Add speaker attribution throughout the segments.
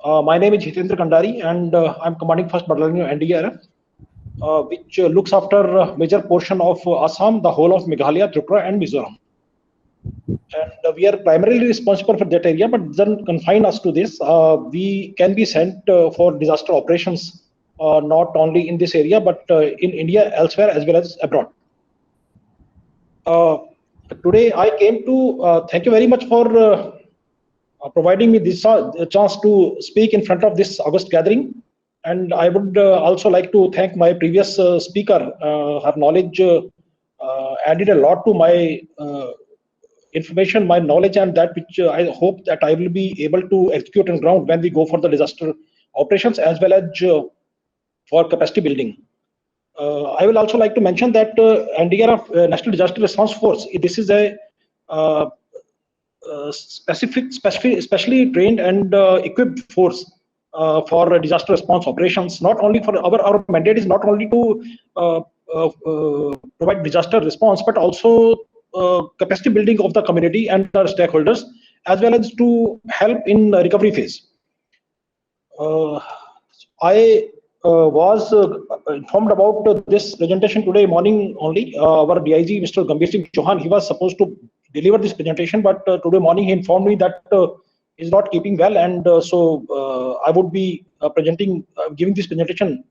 Speaker 1: My name is Hitender Kandari, and I'm commanding 1st Battalion NDRF, which looks after a major portion of Assam, the whole of Meghalaya, Tripura, and Mizoram. And we are primarily responsible for that area, but doesn't confine us to this. We can be sent for disaster operations, not only in this area, but in India, elsewhere, as well as abroad. Today, I came to thank you very much for providing me this chance to speak in front of this August gathering. And I would also like to thank my previous speaker. Her knowledge added a lot to my information, my knowledge, and that which I hope that I will be able to execute on ground when we go for the disaster operations, as well as for capacity building. I will also like to mention that NDRF, National Disaster Response Force, this is a specially trained and equipped force for disaster response operations. Not only for our mandate is not only to provide disaster response, but also capacity building of the community and the stakeholders, as well as to help in recovery phase. I was informed about this presentation today morning only. Our DIG, Mr. Gambhir Singh Chauhan, he was supposed to deliver this presentation, but today morning he informed me that he's not keeping well, and so I would be giving this presentation.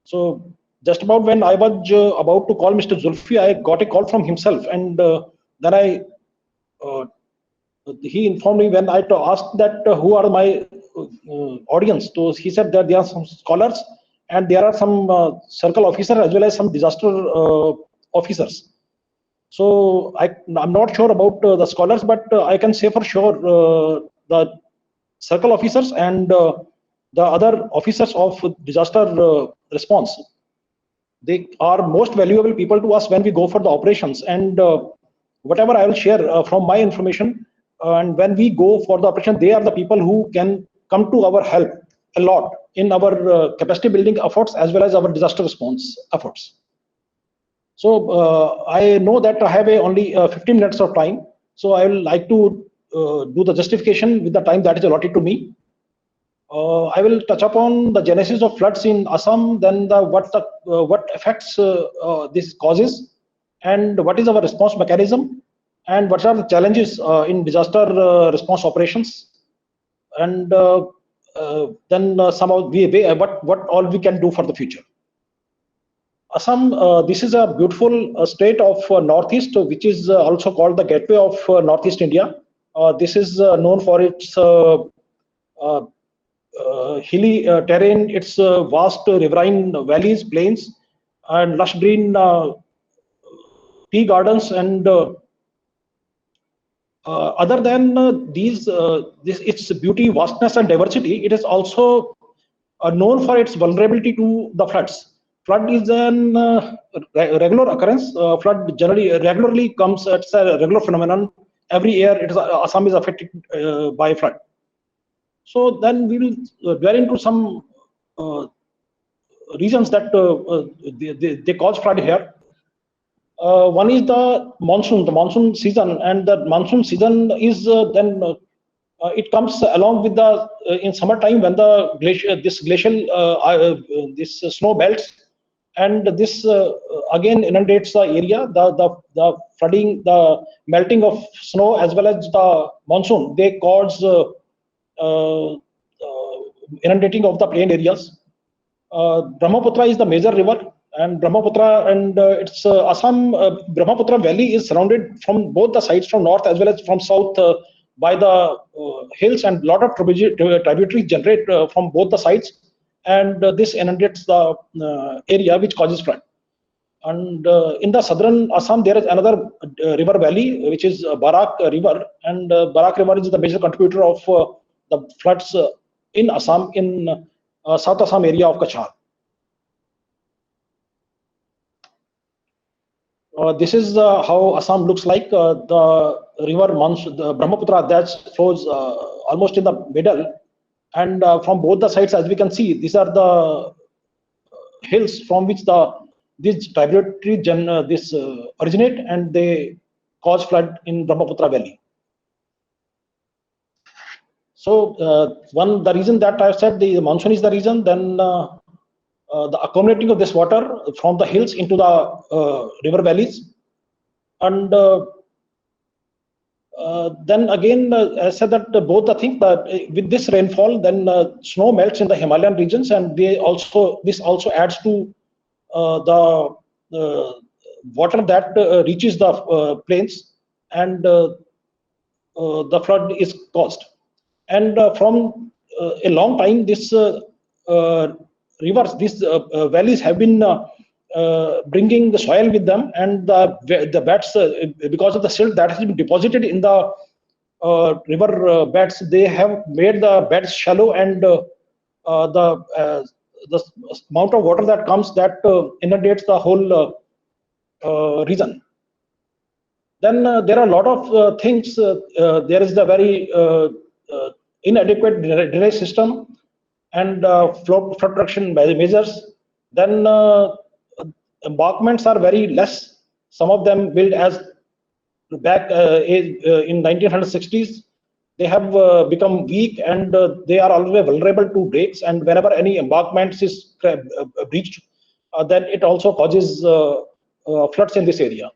Speaker 1: So just about when I was about to call Mr. Zulfi, I got a call from himself, and then he informed me when I asked that who are my audience. So he said that there are some scholars and there are some circle officers as well as some disaster officers. So I'm not sure about the scholars, but I can say for sure the circle officers and the other officers of disaster response, they are most valuable people to us when we go for the operations. And whatever I will share from my information, and when we go for the operation, they are the people who can come to our help a lot in our capacity building efforts as well as our disaster response efforts. So I know that I have only 15 minutes of time, so I will like to do the justification with the time that is allotted to me. I will touch upon the genesis of floods in Assam, then what effects this causes, and what is our response mechanism, and what are the challenges in disaster response operations, and then some of what all we can do for the future. Assam, this is a beautiful state of Northeast, which is also called the gateway of Northeast India. This is known for its hilly terrain, its vast riverine valleys, plains, and lush green tea gardens. And other than its beauty, vastness, and diversity, it is also known for its vulnerability to the floods. Flood is an regular occurrence. Flood regularly comes. It's a regular phenomenon. Every year, Assam is affected by flood. So then we will dwell into some reasons that they cause flood here. One is the monsoon season, and the monsoon season is it comes along with the in summertime when the this snow melts, and this again inundates the area. The flooding, the melting of snow as well as the monsoon, they cause inundating of the plain areas. Brahmaputra is the major river, and Brahmaputra and its Assam Brahmaputra Valley is surrounded from both the sides, from north as well as from south, by the hills, and lot of tributaries generate from both the sides, and this inundates the area, which causes flood. And in the southern Assam, there is another river valley, which is Barak River, and Barak River is the major contributor of the floods in Assam, in South Assam area of Kachar. This is how Assam looks like. The river the Brahmaputra, that flows almost in the middle, and from both the sides, as we can see, these are the hills from which these tributaries originate, and they cause flood in Brahmaputra Valley. The reason that I said the monsoon is the reason, then the accumulating of this water from the hills into the river valleys, and then again, I said that both the things that with this rainfall, then snow melts in the Himalayan regions, and this also adds to the water that reaches the plains, and the flood is caused. And from a long time, this rivers, these valleys have been bringing the soil with them, and the beds, because of the silt that has been deposited in the river beds, they have made the beds shallow, and the amount of water that comes, that inundates the whole region. Then there are a lot of things. There is the very inadequate drainage system and flood protection measures. Then embankments are very less. Some of them built as back in 1960s. They have become weak, and they are always vulnerable to breaks. And whenever any embankment is breached, then it also causes floods in this area.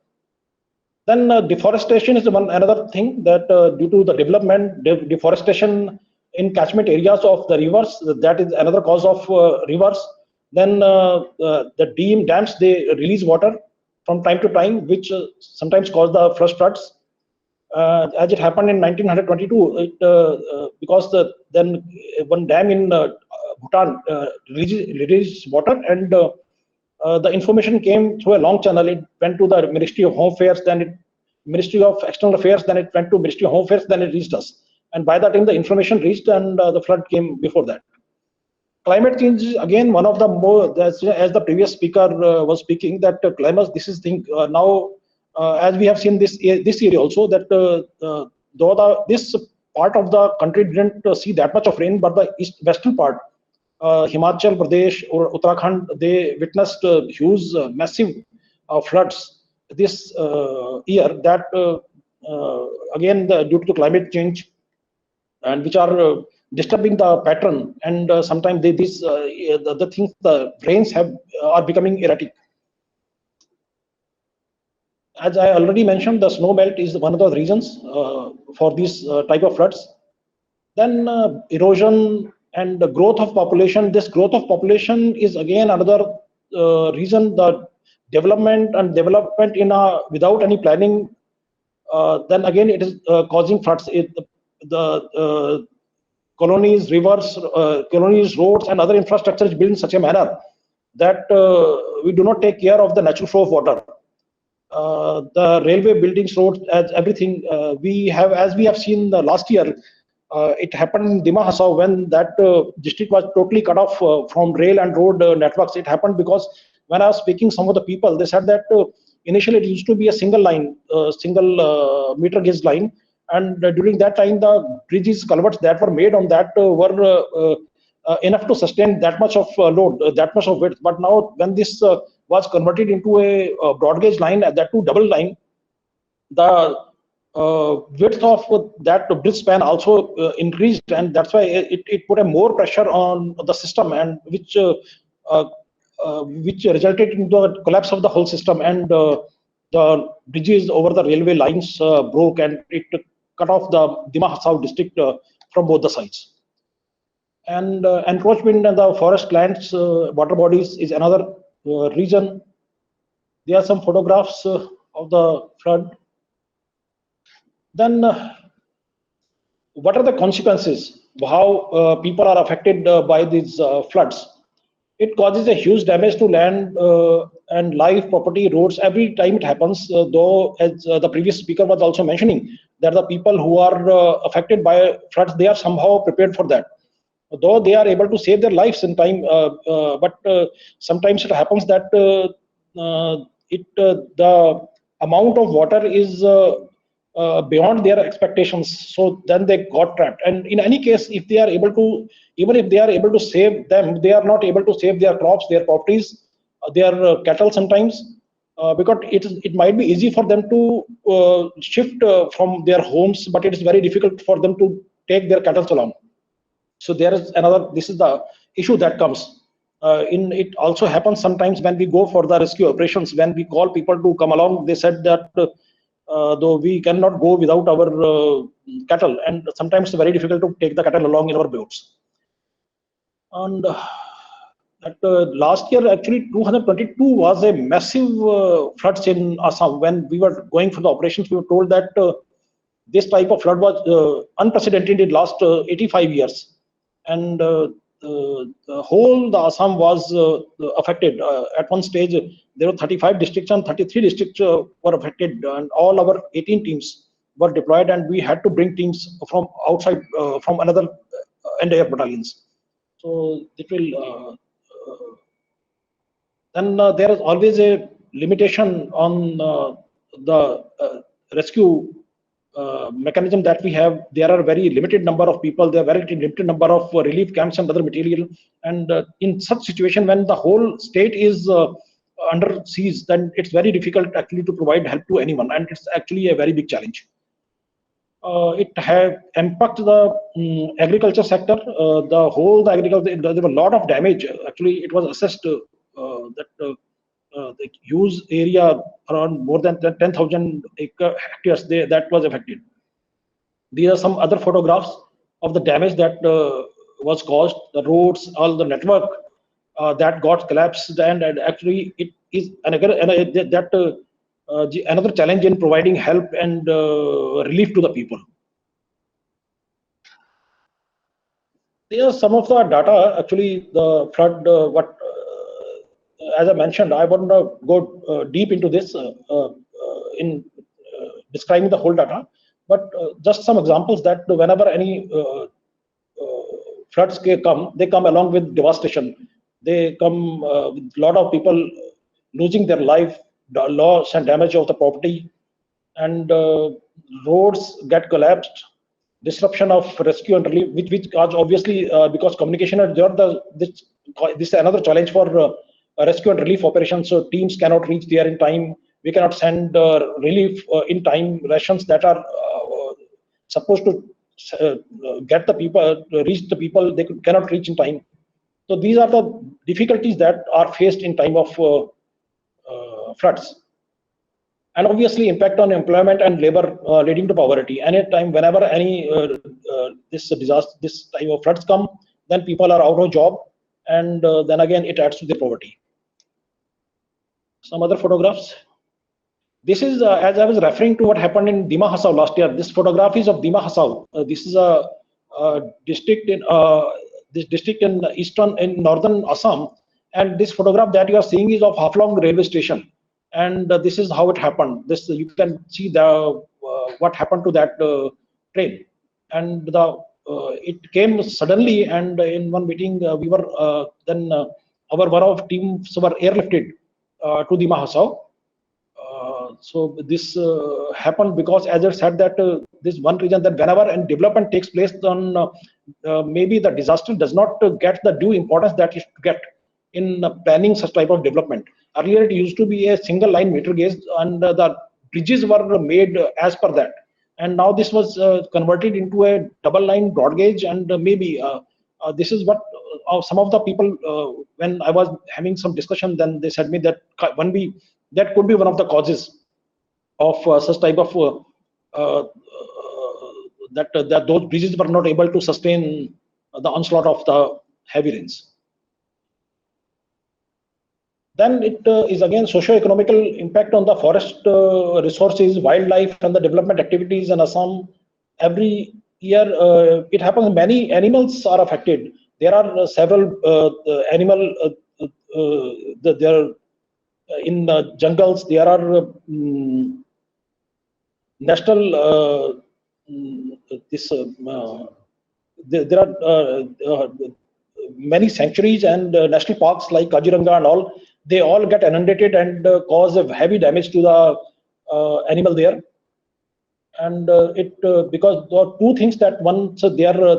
Speaker 1: Then deforestation is another thing, that due to the development, deforestation in catchment areas of the rivers, that is another cause of rivers. Then the dams, they release water from time to time, which sometimes cause the flash floods. As it happened in 1922, because then one dam in Bhutan released water, and the information came through a long channel. It went to the Ministry of Home Affairs, then Ministry of External Affairs, then it went to Ministry of Home Affairs, then it reached us. And by that time, the information reached, and the flood came before that. Climate change is again one of the more, as the previous speaker was speaking, that climate, this is thing now, as we have seen this year also, that though this part of the country didn't see that much of rain, but the western part, Himachal Pradesh or Uttarakhand, they witnessed huge, massive floods this year. That again, due to climate change, and which are disturbing the pattern, and sometimes the things, the rains are becoming erratic. As I already mentioned, the snow melt is one of the reasons for these type of floods. Then erosion and the growth of population. This growth of population is again another reason. The development in without any planning, then again it is causing floods. The colonies, rivers, colonies, roads, and other infrastructure is built in such a manner that we do not take care of the natural flow of water. The railway buildings, roads, as everything, as we have seen the last year, it happened in Dima Hasao, when that district was totally cut off from rail and road networks. It happened because when I was speaking, some of the people, they said that initially it used to be a single line, single meter gauge line, and during that time the bridges, culverts that were made on that were enough to sustain that much of load, that much of width. But now when this was converted into a broad gauge line, that too double line, the width of that bridge span also increased, and that's why it put a more pressure on the system, and which resulted in the collapse of the whole system, and the bridges over the railway lines broke, and it cut off the Dima Hasao district from both the sides. And encroachment in the forest lands, water bodies is another reason. There are some photographs of the flood. Then what are the consequences? How people are affected by these floods? It causes a huge damage to land and life, property, roads. Every time it happens, though, as the previous speaker was also mentioning, that the people who are affected by floods, they are somehow prepared for that. Though they are able to save their lives in time, but sometimes it happens that the amount of water is beyond their expectations, so then they got trapped. And in any case, if they are able to, even if they are able to save them, they are not able to save their crops, their properties, their cattle sometimes, because it might be easy for them to shift from their homes, but it is very difficult for them to take their cattle along. So there is another. This is the issue that comes. It also happens sometimes when we go for the rescue operations. When we call people to come along, they said that though we cannot go without our cattle, and sometimes it's very difficult to take the cattle along in our boats. And last year, actually, 2022 was a massive floods in Assam. When we were going for the operations, we were told that this type of flood was unprecedented in last 85 years, and the Assam was affected. At one stage, there were 35 districts and 33 districts were affected, and all our 18 teams were deployed, and we had to bring teams from outside, from another NDRF battalions. So it will. Then there is always a limitation on the rescue mechanism that we have. There are very limited number of people. There are very limited number of relief camps and other material. And in such situation, when the whole state is under siege, then it's very difficult actually to provide help to anyone, and it's actually a very big challenge. It have impacted the agriculture sector. The agriculture, there were a lot of damage. Actually, it was assessed that the huge area around more than 10,000 hectares that was affected. These are some other photographs of the damage that was caused. The roads, all the network that got collapsed, and actually it is another challenge in providing help and relief to the people. There are some of the data. Actually, the flood. As I mentioned, I want to go deep into this in describing the whole data, but just some examples that whenever any floods come, they come along with devastation. They come with a lot of people losing their life, loss and damage of the property, and roads get collapsed, disruption of rescue and relief, which cause obviously because communication are there. This is another challenge for rescue and relief operations. So teams cannot reach there in time. We cannot send relief in time. Rations that are supposed to get the people, reach the people, they cannot reach in time. So these are the difficulties that are faced in time of floods. And obviously impact on employment and labor leading to poverty. Anytime, whenever any this disaster, this type of floods come, then people are out of job, and then again it adds to the poverty. Some other photographs. This is as I was referring to what happened in Dima Hasao last year. This photograph is of Dima Hasao. This is a district in northern Assam, and this photograph that you are seeing is of Haflong railway station. And this is how it happened. This you can see the what happened to that train, and it came suddenly. And in one meeting, we were then our one of teams were airlifted to Dima Hasao. So this happened because, as I said, that this one region that whenever any development takes place, then maybe the disaster does not get the due importance that it should get in planning such type of development. Earlier, it used to be a single line meter gauge, and the bridges were made as per that. And now this was converted into a double line broad gauge, and maybe this is what some of the people, when I was having some discussion, then they said me that that could be one of the causes of such type of that those bridges were not able to sustain the onslaught of the heavy rains. Then it is again socio-economical impact on the forest resources, wildlife, and the development activities in Assam. Every year it happens. Many animals are affected. There are several animal. There are in jungles. There are national. There are many sanctuaries and national parks like Kaziranga and all. They all get inundated and cause a heavy damage to the animal there. And because there are two things that one, so they are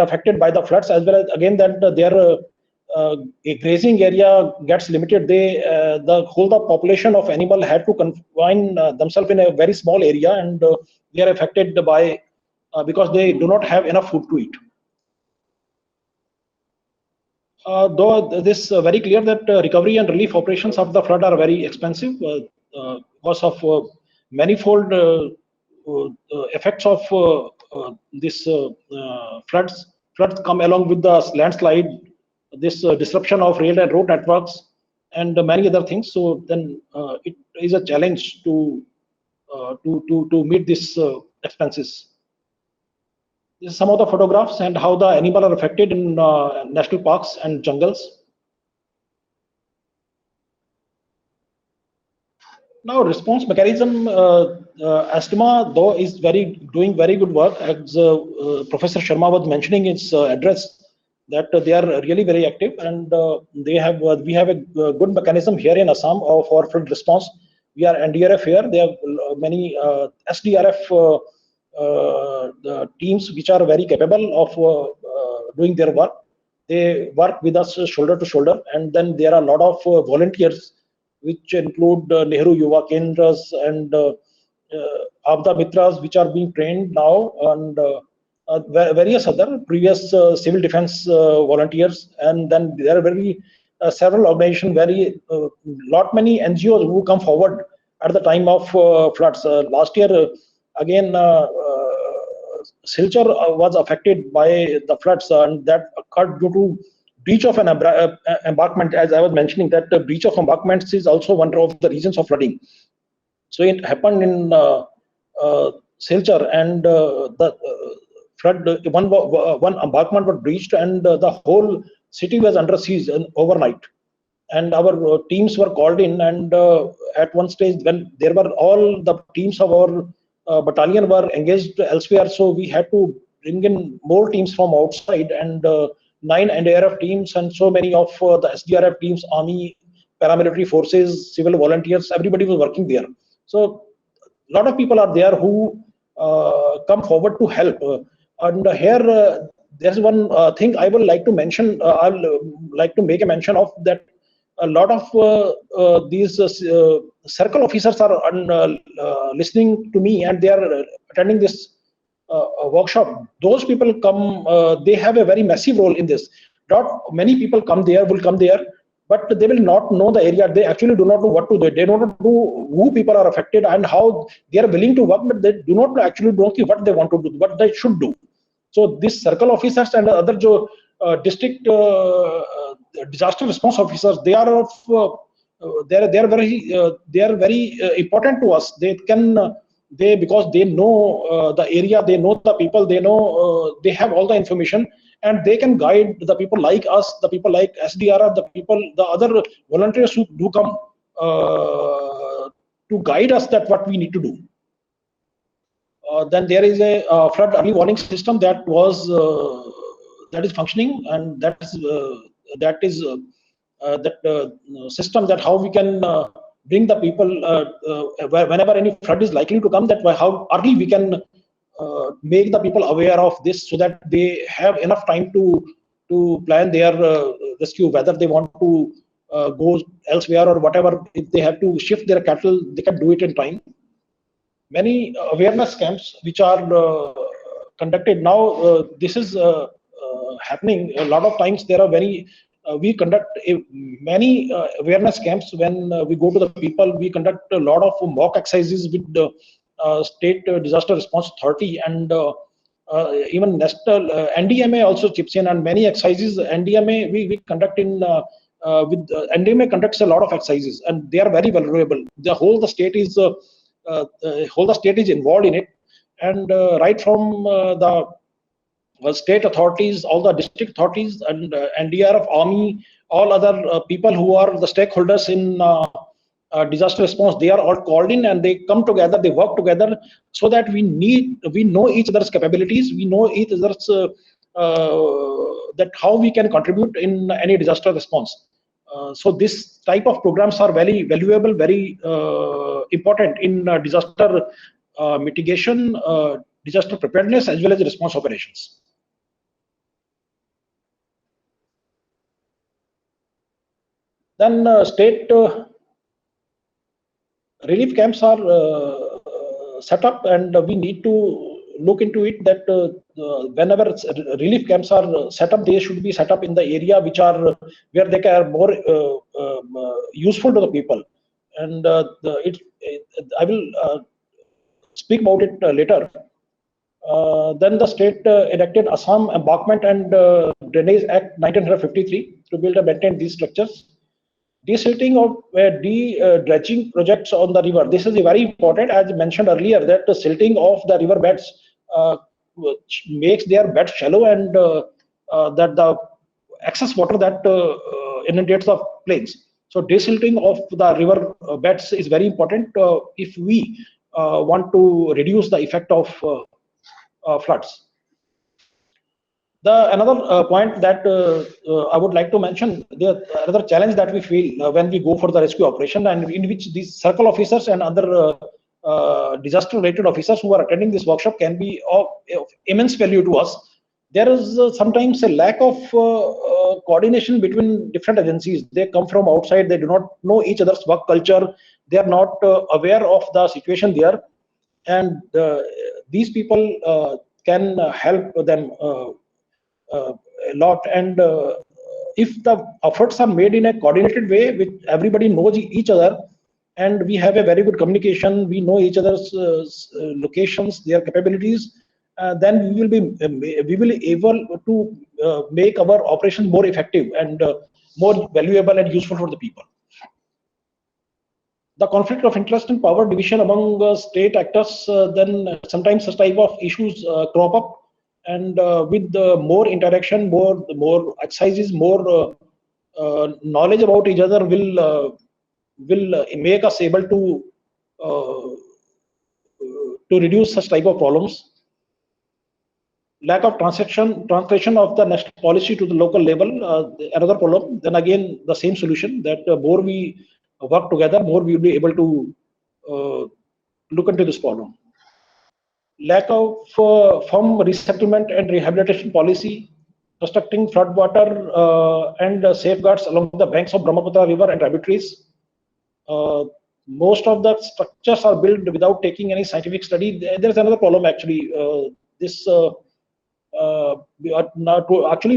Speaker 1: affected by the floods, as well as again that they are a grazing area gets limited, the whole population of animal had to confine themselves in a very small area, and they are affected by because they do not have enough food to eat. Though this very clear that recovery and relief operations of the flood are very expensive because of manifold effects of this floods. Floods come along with the landslide, this disruption of rail and road networks, and many other things. So then it is a challenge to meet these expenses. This is some of the photographs and how the animals are affected in national parks and jungles. Now, response mechanism, asthma though is doing very good work, as Professor Sharma was mentioning in his address, that they are really very active, and we have a good mechanism here in Assam for flood response. We are NDRF here. There are many SDRF the teams which are very capable of doing their work. They work with us shoulder to shoulder, and then there are a lot of volunteers which include Nehru Yuva Kendras and Abda Mitras, which are being trained now, and various other previous civil defense volunteers, and then there are several organizations, many NGOs who come forward at the time of floods. Last year, again, Silchar was affected by the floods, and that occurred due to breach of an embankment. As I was mentioning, that the breach of embankments is also one of the reasons of flooding. So it happened in Silchar, and the flood, one embankment was breached, and the whole city was under siege overnight. And our teams were called in, and at one stage, when there were all the teams of our battalion were engaged elsewhere, so we had to bring in more teams from outside, and 9 NDRF teams and so many of the SDRF teams, army, paramilitary forces, civil volunteers, everybody was working there. So a lot of people are there who come forward to help. And here there's one thing I would like to mention. I'll like to make a mention of that. A lot of these circle officers are listening to me, and they are attending this workshop. Those people come, they have a very massive role in this. Not many people will come there, but they will not know the area. They actually do not know what to do. They don't know who people are affected and how they are willing to work, but they do not actually know what they want to do, what they should do. So these circle officers and other district disaster response officers, they are very important to us. Because they know the area, they know the people, they know they have all the information, and they can guide the people like us, the people like SDRF, the other volunteers who do come to guide us that what we need to do. Then there is a flood early warning system that is functioning, and that is system that how we can bring the people whenever any flood is likely to come, that how early we can make the people aware of this, so that they have enough time to plan their rescue, whether they want to go elsewhere or whatever. If they have to shift their cattle, they can do it in time. Many awareness camps which are conducted now. This is happening a lot of times. There are we conduct many awareness camps. When we go to the people, we conduct a lot of mock exercises with the State Disaster Response Authority, and even national NDMA also chips in, and many exercises. NDMA we conduct in with NDMA conducts a lot of exercises, and they are very valuable. The whole state is involved in it, and right from the state authorities, all the district authorities, and NDRF, army, all other people who are the stakeholders in disaster response, they are all called in, and they come together, they work together, so that we know each other's capabilities, we know each other's that how we can contribute in any disaster response. So this type of programs are very valuable, very important in disaster mitigation, disaster preparedness, as well as response operations. Then state relief camps are set up, and we need to look into it that whenever relief camps are set up, they should be set up in the area which are where they are more useful to the people. And I will speak about it later. Then the state enacted Assam Embankment and Drainage Act 1953 to build and maintain these structures. Desilting of dredging projects on the river. This is very important, as mentioned earlier, that the silting of the river beds which makes their beds shallow, and that the excess water that inundates the plains. So desilting of the river beds is very important if we want to reduce the effect of floods. The another point that I would like to mention, the another challenge that we feel when we go for the rescue operation, and in which these circle officers and other disaster-related officers who are attending this workshop can be of immense value to us. There is sometimes a lack of coordination between different agencies. They come from outside, they do not know each other's work culture, they are not aware of the situation there, and these people can help them a lot. And if the efforts are made in a coordinated way, with everybody knows each other, and we have a very good communication, we know each other's locations, their capabilities, then we will be able to make our operations more effective and more valuable and useful for the people. The conflict of interest and power division among state actors, then sometimes such type of issues crop up, and with more interaction, more exercises, more knowledge about each other will make us able to reduce such type of problems. Lack of translation of the next policy to the local level, another problem. Then again, the same solution, that more we work together, more we will be able to look into this problem. Lack of firm resettlement and rehabilitation policy, constructing floodwater and safeguards along the banks of Brahmaputra river and tributaries. Most of the structures are built without taking any scientific study. There's another problem actually.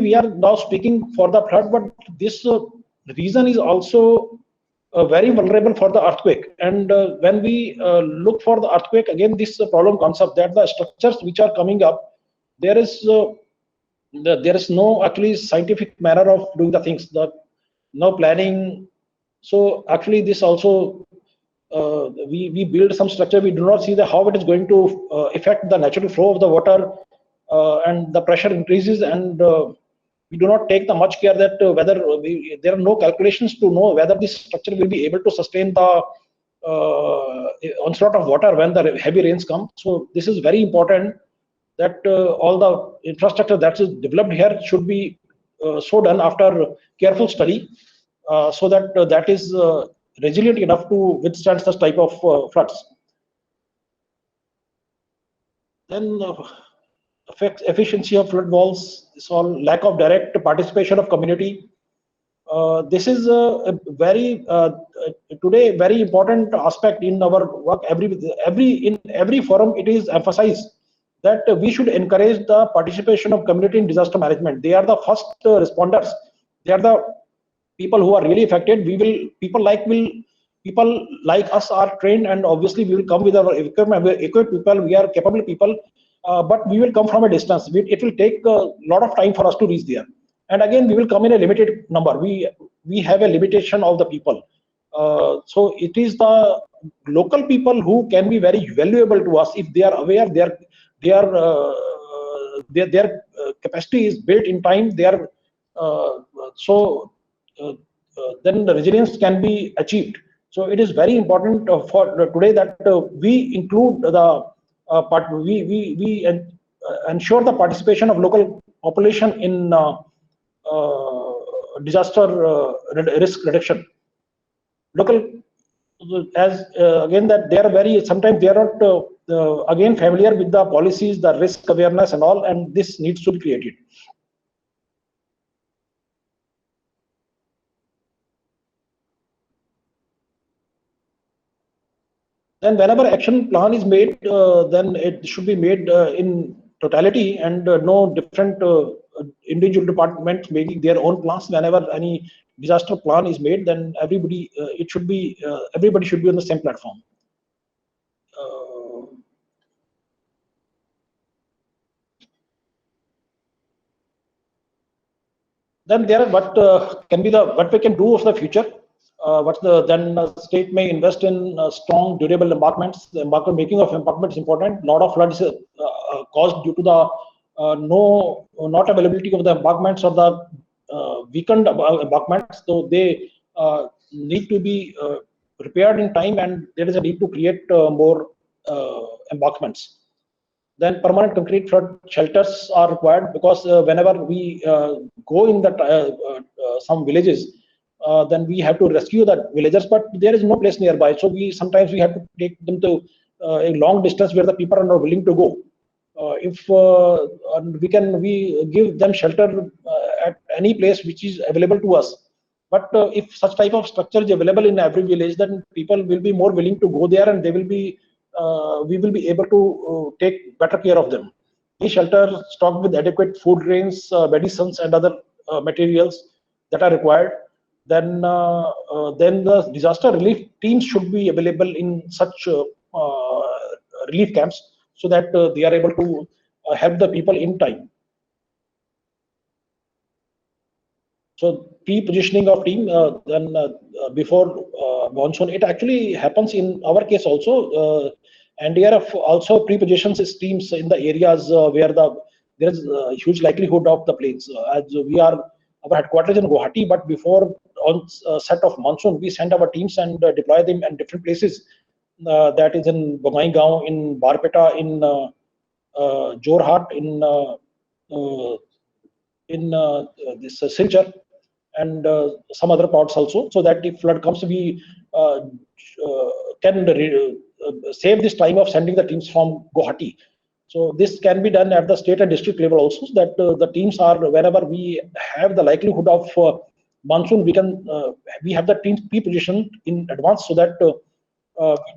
Speaker 1: We are now speaking for the flood, but this region is also very vulnerable for the earthquake. And when we look for the earthquake, again this problem comes up, that the structures which are coming up, there is no actually scientific manner of doing the things, no planning. So actually this also we build some structure, we do not see how it is going to affect the natural flow of the water, and the pressure increases, and we do not take the much care that whether there are no calculations to know whether this structure will be able to sustain the onslaught of water when the heavy rains come. So this is very important, that all the infrastructure that is developed here should be so done after careful study, so that that is resilient enough to withstand such type of floods. Then affects efficiency of flood walls. This all lack of direct participation of community. This is a very today very important aspect in our work. In every forum it is emphasized that we should encourage the participation of community in disaster management. They are the first responders. They are the people who are really affected. People like us are trained, and obviously we will come with our equipped people. We are capable people, but we will come from a distance. It will take a lot of time for us to reach there. And again, we will come in a limited number. We have a limitation of the people. So it is the local people who can be very valuable to us if they are aware. Their capacity is built in time. Then the resilience can be achieved. So it is very important for today that we include the we ensure the participation of local population in disaster risk reduction. Local, as again, that they are very, sometimes they are not again familiar with the policies, the risk awareness and all, and this needs to be created. Then whenever action plan is made, then it should be made in totality, and no different individual departments making their own plans. Whenever any disaster plan is made, then everybody should be on the same platform. Then there are what we can do of the future. State may invest in strong durable embankments. The making of embankments is important. A lot of floods caused due to the not availability of the embankments or the weakened embankments. So they need to be repaired in time, and there is a need to create more embankments. Then permanent concrete flood shelters are required, because whenever we go in some villages, then we have to rescue the villagers, but there is no place nearby. So sometimes we have to take them to a long distance where the people are not willing to go. If we give them shelter at any place which is available to us. But if such type of structure is available in every village, then people will be more willing to go there, and we will be able to take better care of them. These shelters stocked with adequate food grains, medicines, and other materials that are required. Then the disaster relief teams should be available in such relief camps, so that they are able to help the people in time. So pre-positioning of team, before monsoon, it actually happens in our case also. NDRF also pre-positions its teams in the areas where there is a huge likelihood of the planes. As our headquarters in Guwahati, but before on set of monsoon, we send our teams and deploy them in different places. That is in Bongaigaon, in Barpeta, in Jorhat, in this Silchar, and some other parts also, so that if flood comes, we can save this time of sending the teams from Guwahati. So this can be done at the state and district level also, so that the teams are, wherever we have the likelihood of monsoon, we have the teams pre-positioned in advance, so that we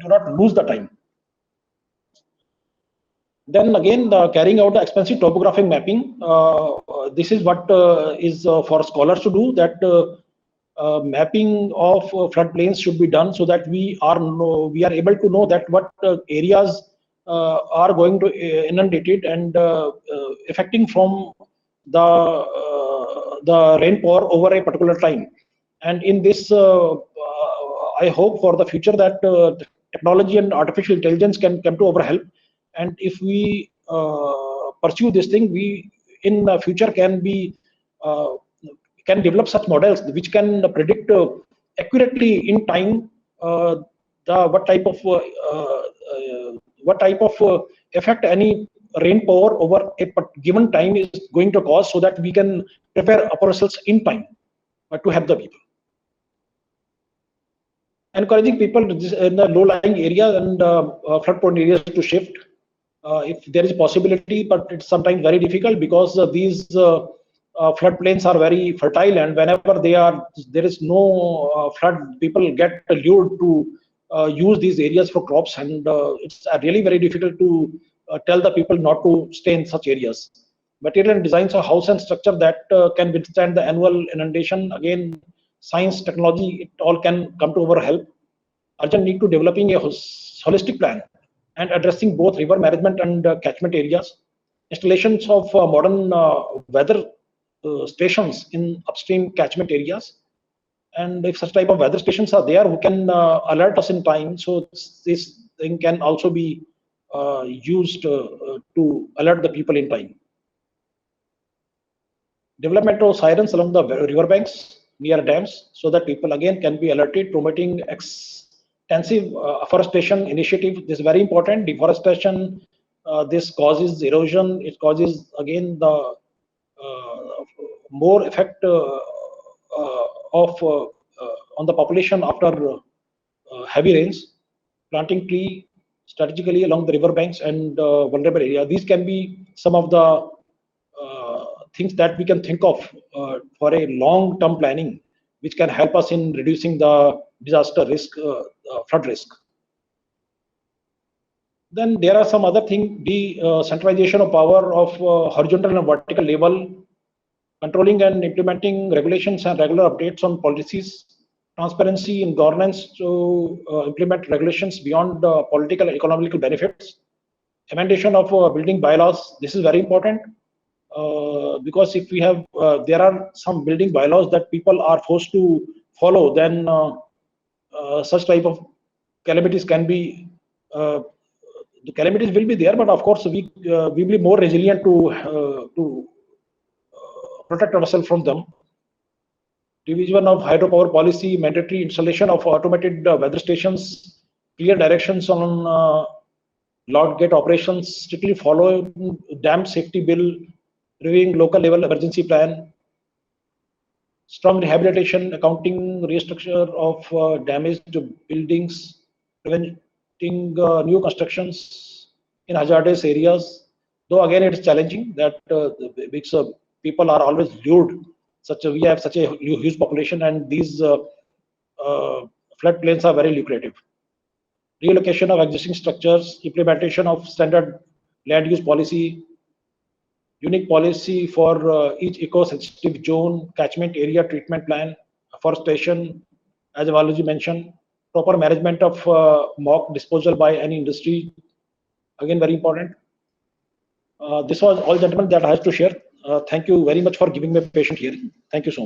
Speaker 1: do not lose the time. Then again, carrying out the expensive topographic mapping. This is what is for scholars to do. That mapping of floodplains should be done, so that we are able to know that what areas are going to inundated and affecting from the rainpour over a particular time. And in this, I hope for the future that technology and artificial intelligence can come to our help. And if we pursue this thing, we in the future can develop such models which can predict accurately in time what type of effect any rainpour over a given time is going to cause, so that we can prepare ourselves in time to help the people. Encouraging people in the low-lying areas and flood-prone areas to shift if there is possibility, but it's sometimes very difficult, because these floodplains are very fertile, and whenever there is no flood, people get lured to use these areas for crops, and it's really very difficult to tell the people not to stay in such areas. Material and designs of house and structure that can withstand the annual inundation. Again, science, technology, it all can come to our help. Urgent need to developing a holistic plan and addressing both river management and catchment areas. Installations of modern weather stations in upstream catchment areas. And if such type of weather stations are there, who can alert us in time, so this thing can also be used to alert the people in time. Development of sirens along the riverbanks near dams, so that people again can be alerted. Promoting extensive afforestation initiative. This is very important. Deforestation, this causes erosion. It causes again the more effect on the population after heavy rains. Planting tree strategically along the riverbanks and vulnerable area. These can be some of the things that we can think of for a long-term planning, which can help us in reducing the disaster risk, flood risk. Then there are some other things, the centralization of power of horizontal and vertical level, controlling and implementing regulations and regular updates on policies, transparency in governance to implement regulations beyond political and economical benefits, amendation of building bylaws. This is very important because if we have, there are some building bylaws that people are forced to follow, then such type of calamities can be, the calamities will be there, but of course we will be more resilient to protect ourselves from them. Revision of hydropower policy, mandatory installation of automated weather stations, clear directions on log gate operations, strictly follow dam safety bill, reviewing local level emergency plan, strong rehabilitation, accounting, restructure of damaged buildings, preventing new constructions in hazardous areas. Though again, it's challenging that because people are always lured. We have such a huge population, and these floodplains are very lucrative. Relocation of existing structures, implementation of standard land use policy, unique policy for each eco-sensitive zone, catchment area treatment plan, afforestation, as I've already mentioned, proper management of mock disposal by any industry, again very important. This was all, gentlemen, that I have to share. Thank you very much for giving me a patient hearing. Thank you so much.